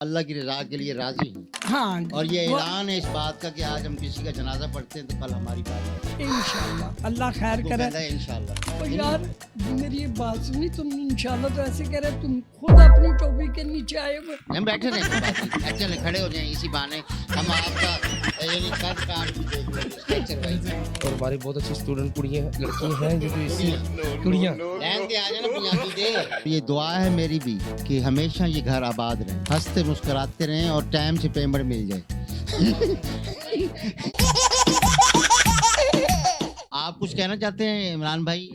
अल्लाह की रज़ा के लिए राज़ी हूँ हाँ और ये वो ऐलान है इस बात का कि आज हम किसी का जनाजा पढ़ते हैं तो कल हमारी बात है। इंशाल्लाह अल्लाह खैर वो करे। कहता है इंशाल्लाह। ओ यार मेरी ये बात सुनी तुम इंशाल्लाह तो ऐसे कह रहे तुम खुद अपनी टोपी के नीचे आए हुए। हम बैठे रहे कोई बात नहीं, चले खड़े हो जाएं इसी बहाने हम आपका यानी कद काट भी देख लेंगे स्ट्रक्चर वाइज। और हमारी बहुत अच्छी स्टूडेंट कुड़ियाँ लड़कियाँ हैं जो इसी कुड़ियाँ लैन के आ जाना पंजाबी दे। ये दुआ है मेरी भी कि हमेशा ये घर आबाद रहे, हंसते मुस्कुराते रहें और टाइम से पेमेंट मिल जाए। आप कुछ कहना चाहते हैं इमरान भाई?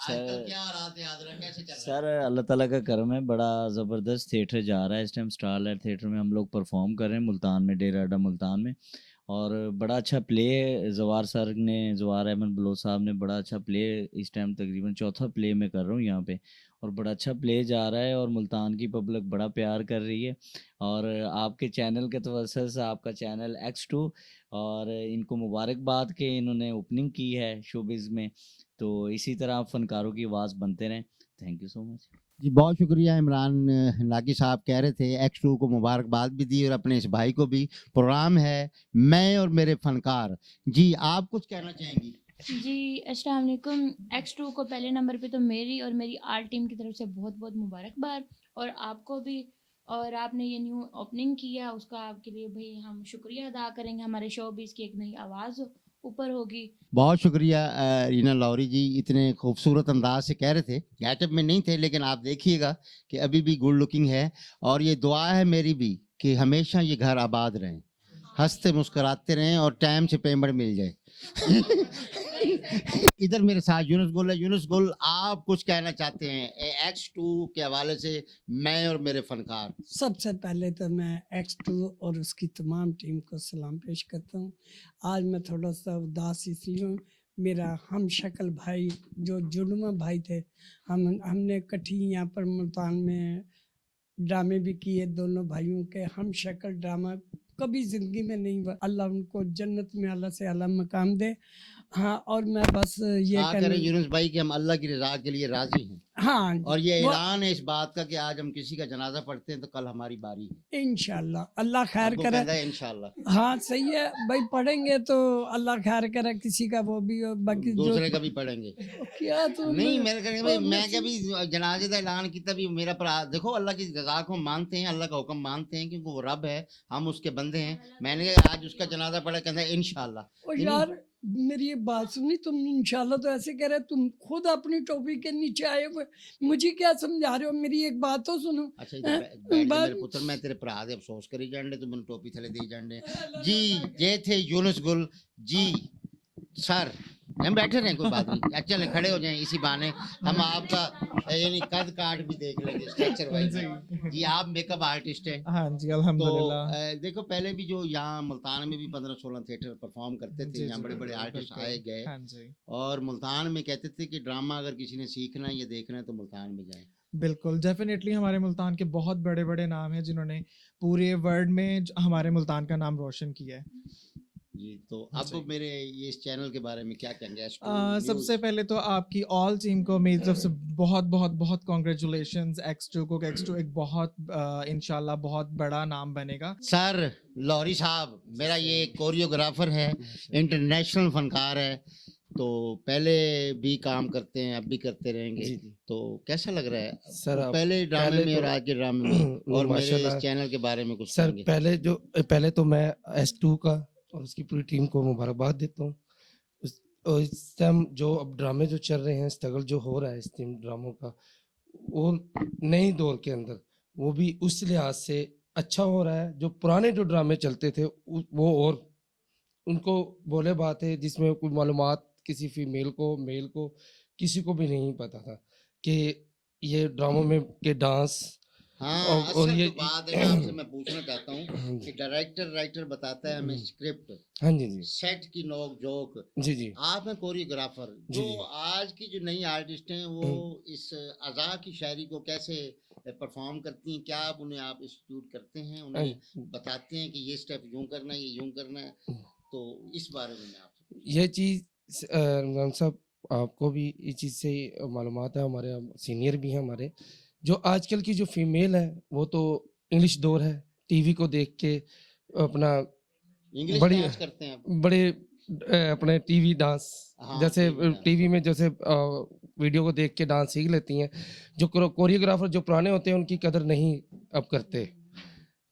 आजकल क्या हालात है, आदरा कैसे चल रहा है? सर अल्लाह ताला का करम है, बड़ा ज़बरदस्त थिएटर जा रहा है इस टाइम। स्टारलाइट थिएटर में हम लोग परफॉर्म कर रहे हैं मुल्तान में, डेरा अड्डा मुल्तान में। और बड़ा अच्छा प्ले जवार अहमद बलोच साहब ने बड़ा अच्छा प्ले इस टाइम तकरीबन चौथा प्ले मैं कर रहा हूँ यहाँ पे, और बड़ा अच्छा प्ले जा रहा है और मुल्तान की पब्लिक बड़ा प्यार कर रही है। और आपके चैनल के तवज्जुह से, आपका चैनल X2, और इनको मुबारकबाद कि इन्होंने ओपनिंग की है शोबिज़ में, तो इसी तरह आप फनकारों की आवाज़ बनते रहें। थैंक यू सो मच जी बहुत शुक्रिया इमरान नागी साहब कह रहे थे X2 को मुबारकबाद भी दी और अपने इस भाई को भी। प्रोग्राम है मैं और मेरे फनकार। जी आप कुछ कहना चाहेंगी? जी अस्सलाम वालेकुम। X2 को पहले नंबर पे तो मेरी और मेरी आर्ट टीम की तरफ से बहुत बहुत मुबारकबाद, और आपको भी। और आपने ये न्यू ओपनिंग किया उसका आपके लिए भाई हम शुक्रिया अदा करेंगे। हमारे शोबिज़ की एक नई आवाज़ ऊपर होगी। बहुत शुक्रिया रीना लौरी जी, इतने खूबसूरत अंदाज से कह रहे थे, गेटअप में नहीं थे लेकिन आप देखिएगा कि अभी भी गुड लुकिंग है। और ये दुआ है मेरी भी कि हमेशा ये घर आबाद रहें, हंसते मुस्कुराते रहें और टाइम से पेमेंट मिल जाए। इधर मेरे साथ यूनुस गुल है। यूनुस गुल आप कुछ कहना चाहते हैं X2 के हवाले से, मैं और मेरे फनकार? सबसे पहले तो मैं X2 और उसकी तमाम टीम को सलाम पेश करता हूँ। आज मैं थोड़ा सा उदास इसलिए हूँ, मेरा हम शक्ल भाई जो जुड़वा भाई थे, हमने इकट्ठी यहाँ पर मुल्तान में ड्रामे भी किए। दोनों भाइयों के हम शक्ल ड्रामा कभी ज़िंदगी में नहीं हुआ। अल्लाह उनको जन्नत में अल्लाह से आला मकाम दे। हाँ, और मैं बस ये करें यूनुस भाई कि हम अल्लाह की रज़ा के लिए राज़ी हैं। हाँ, और ये ऐलान है इस बात का कि आज हम किसी का जनाजा पढ़ते हैं तो कल हमारी बारी है। इंशाल्लाह अल्लाह खैर वो करे। कहता है इंशाल्लाह। हाँ सही है भाई, पढ़ेंगे तो अल्लाह खैर करे, किसी का वो भी हो, बाकी जो दूसरे का भी पढ़ेंगे। क्या तो नहीं मेरे कहने भाई मैं कभी जनाजे का ऐलान किया भी मेरा भरा देखो, अल्लाह की रज़ा को मानते हैं, अल्लाह का हुक्म मानते हैं क्योंकि वो रब है, हम उसके बंदे हैं। मैंने आज उसका जनाजा पढ़ा, कहता है इंशाल्लाह। ओ यार मेरी ये बात सुनी तुम इंशाल्लाह तो ऐसे कह रहे तुम खुद अपनी टोपी के नीचे आए हुए, मुझे क्या समझा रहे हो? मेरी एक बात तो सुनो। अच्छा मेरे पुत्र, मैं तेरे भरा दे अफसोस करी जाने तो मैंने टोपी थले दी जाने। जी ये थे यूनुस गुल जी सर। हम बैठे रहे कोई बात नहीं, चले खड़े हो जाएं इसी बहाने हम आपका यानी कद काट भी देख लेंगे स्ट्रक्चर वाइज। जी आप मेकअप आर्टिस्ट हैं? हाँ जी अल्हम्दुलिल्लाह। तो देखो पहले भी जो यहाँ मुल्तान में भी 15-16 थिएटर परफॉर्म करते थे, यहाँ बड़े बड़े आर्टिस्ट आए गए। हाँ जी और मुल्तान में कहते थे कि ड्रामा अगर किसी ने सीखना है या देखना है तो मुल्तान में जाए। बिल्कुल डेफिनेटली हमारे मुल्तान के बहुत बड़े बड़े नाम हैं जिन्होंने पूरे वर्ल्ड में हमारे मुल्तान का नाम रोशन किया है। जी तो अब मेरे ये इस चैनल के बारे में क्या कहेंगे? सबसे पहले तो आपकी ऑल टीम को मेरी तरफ से बहुत बहुत बहुत कॉन्ग्रेचुलेशंस। X2 को, X2 एक बहुत इंशाल्लाह बहुत बड़ा नाम बनेगा। सर लौरी साहब मेरा ये कोरियोग्राफर है, इंटरनेशनल फनकार है, तो पहले भी काम करते हैं, अब भी करते रहेंगे। तो कैसा लग रहा है सर? पहले ड्रामे में और आज के ड्रामे में, और मेरे इस चैनल के बारे में कुछ सर कहेंगे? पहले तो मैं S2 का और उसकी पूरी टीम को मुबारकबाद देता हूँ। और इस टाइम जो अब ड्रामे जो चल रहे हैं, स्ट्रगल जो हो रहा है इस टाइम ड्रामों का, वो नई दौर के अंदर वो भी उस लिहाज से अच्छा हो रहा है। जो पुराने जो ड्रामे चलते थे वो, और उनको बोले बात है जिसमें कोई मालूमात किसी फीमेल को मेल को किसी को भी नहीं पता था कि ये ड्रामों में के डांस। हाँ और ये तो बात है, आपसे मैं पूछना चाहता हूँ कि राइटर बताता है हमें स्क्रिप्ट, हाँ जी जी सेट की नोक जोक। जी जी आप हैं कोरियोग्राफर, जो आज की जो नई आर्टिस्ट हैं वो इस अज़ा की शायरी को कैसे परफॉर्म करती हैं? क्या आप उन्हें इंस्टीट्यूट करते हैं, उन्हें बताते हैं कि ये स्टेप यूं करना है, ये यूं करना है? तो इस बारे में मैं आपसे ये चीज़ रमजान साहब आपको भी इस चीज़ से मालूमात है, हमारे सीनियर भी हैं हमारे। जो आजकल की जो फीमेल है वो तो इंग्लिश दौर है, टीवी को देख के अपना इंग्लिश बड़ी डांस करते हैं आप? बड़े अपने टीवी डांस हाँ, जैसे TV डांस। टीवी में जैसे वीडियो को देख के डांस सीख लेती हैं। जो कोरियोग्राफर जो पुराने होते हैं उनकी कदर नहीं अब करते।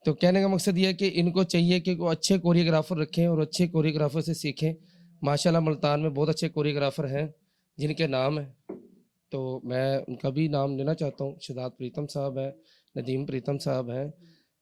तो कहने का मकसद ये है कि इनको चाहिए कि वो अच्छे कोरियोग्राफर रखें और अच्छे कोरियोग्राफर से सीखें। माशाल्लाह मुल्तान में बहुत अच्छे कोरियोग्राफर हैं जिनके नाम हैं, तो मैं उनका भी नाम लेना चाहता हूँ। शहजाद प्रीतम साहब हैं, नदीम प्रीतम साहब हैं,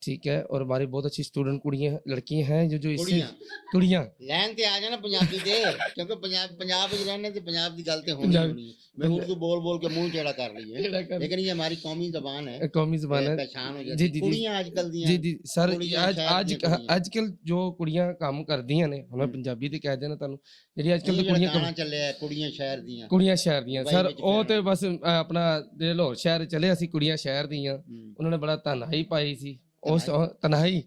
ठीक है, और हमारी बहुत अच्छी स्टूडेंट कुड़ियाँ लड़की हैं जो इससे कुड़ियाँ कुड़ियाँ लैन ते आ जाना पंजाबी दे क्योंकि पंजाब में रहने से पंजाब की गलती होनी पंजाबी- होनी है। मैं उर्दू बोल बोल के मुंह टेढ़ा कर रही है, लेकिन ये हमारी कौमी जबान है, कौमी ज़बान है। पहचान हो जी जाती जी है। कुड़ियाँ आजकल दी जी जी सर कुड़ियाँ ਅੱਜ ਸ਼ਹਿਰ ਅੱਜ ਦੀਆਂ ਕੁੜੀਆਂ। ਅੱਜ ਕੱਲ ਜੋ ਕੁੜੀਆਂ ਕੰਮ ਕਰਦੀਆਂ ਨੇ ਹੁਣ ਮੈਂ ਪੰਜਾਬੀ ਤੇ ਕਹਿ ਦੇਣਾ ਤੁਹਾਨੂੰ, ਜਿਹੜੀ ਅੱਜ ਕੱਲ ਦੀ ਜਿਹੜਾ ਕੁੜੀਆਂ ਗਾਣਾ ਚੱਲਿਆ ਕੁੜੀਆਂ ਸ਼ਹਿਰ ਦੀਆਂ ਕੁੜੀਆਂ ਸ਼ਹਿਰ ਦੀਆਂ ਦੁਬਈ ਸਰ ਵਿੱਚ ਉਹ ਫਿਲਮ ਤੇ ਬਸ ਆਪਣਾ ਜਿਹੜੇ ਲਾਹੌਰ ਸ਼ਹਿਰ ਚਲੇ ਅਸੀਂ ਕੁੜੀਆਂ ਸ਼ਹਿਰ ਦੀਆਂ, ਹੂੰ। ਉਹਨਾਂ ਨੇ ਬੜਾ ਤਨਹਾਈ ਪਾਈ ਸੀ ਉਸ ਤਨਹਾਈ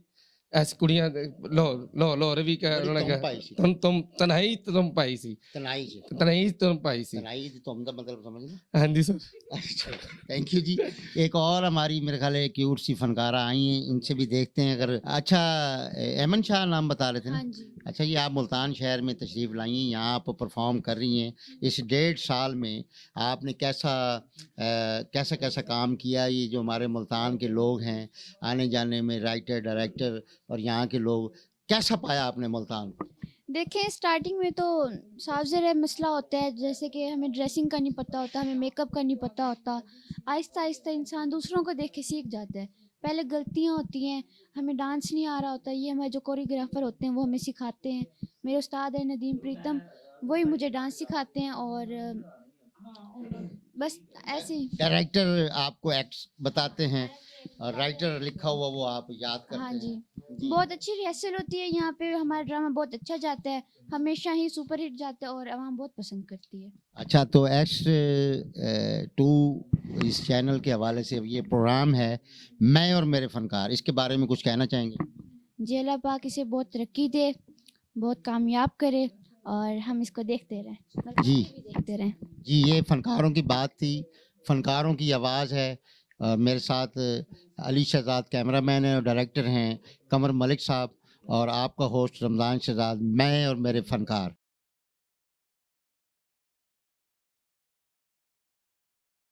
ਐਸ ਕੁੜੀਆਂ ਦੇ ਲਾਹੌਰ ਵੀ ਕਹਿ ਬੜੀ ਉਹਨਾਂ ਨੇ ਧੁੰਮ ਕਿਹਾ ਪਾਈ ਸੀ। ਤੁਮ ਤਨਹਾਈ ਤੁਮ ਪਾਈ ਸੀ, ਤਨਾਈ ਚ ਤਨਹਾਈ ਤੁਮ ਪਾਈ ਸੀ। तनाई ਦੀ तुम ਦਾ मतलब समझ लो। ਹਾਂਜੀ ਸਰ। अच्छा थैंक यू जी। एक और हमारी मेरे ख्याल है क्यूट सी फनकारा आई हैं, इनसे भी देखते हैं। अगर अच्छा अमन शाह नाम बता रहे थे ना? हाँ जी। अच्छा ये आप मुल्तान शहर में तशरीफ़ लाई हैं, यहाँ आप परफॉर्म कर रही हैं। इस 1.5 साल में आपने कैसा कैसा काम किया? ये जो हमारे मुल्तान के लोग हैं आने जाने में, राइटर डायरेक्टर और यहाँ के लोग, कैसा पाया आपने मुल्तान को? देखें स्टार्टिंग में तो साफ ज़रा मसला होता है, जैसे कि हमें ड्रेसिंग का नहीं पता होता, हमें मेकअप का नहीं पता होता। आहिस्ता आहिस्ता इंसान दूसरों को देख के सीख जाता है। पहले गलतियाँ होती हैं, हमें डांस नहीं आ रहा होता, ये हमारे जो कोरियोग्राफर होते हैं वो हमें सिखाते हैं। मेरे उस्ताद हैं नदीम प्रीतम, वही मुझे डांस सिखाते हैं और बस ऐसे ही। डायरेक्टर आपको एक्ट बताते हैं और राइटर लिखा हुआ वो आप याद करते हाँ हैं। जी, जी। बहुत अच्छी रिहर्सल होती है यहाँ पे, हमारा ड्रामा बहुत अच्छा जाता है, हमेशा ही सुपर हिट जाता है और आवाम बहुत पसंद करती है। अच्छा तो X2 इस चैनल के हवाले से ये प्रोग्राम है मैं और मेरे फनकार, इसके बारे में कुछ कहना चाहेंगे? जी अल्लाह पाक इसे बहुत तरक्की दे, बहुत कामयाब करे और हम इसको देखते रहें। जी। भी देखते रहें। जी ये फनकारों की बात थी, फनकारों की आवाज़ है। मेरे साथ अली शहजाद कैमरामैन है और डायरेक्टर हैं कमर मलिक साहब, और आपका होस्ट रमज़ान शहजाद, मैं और मेरे फनकार।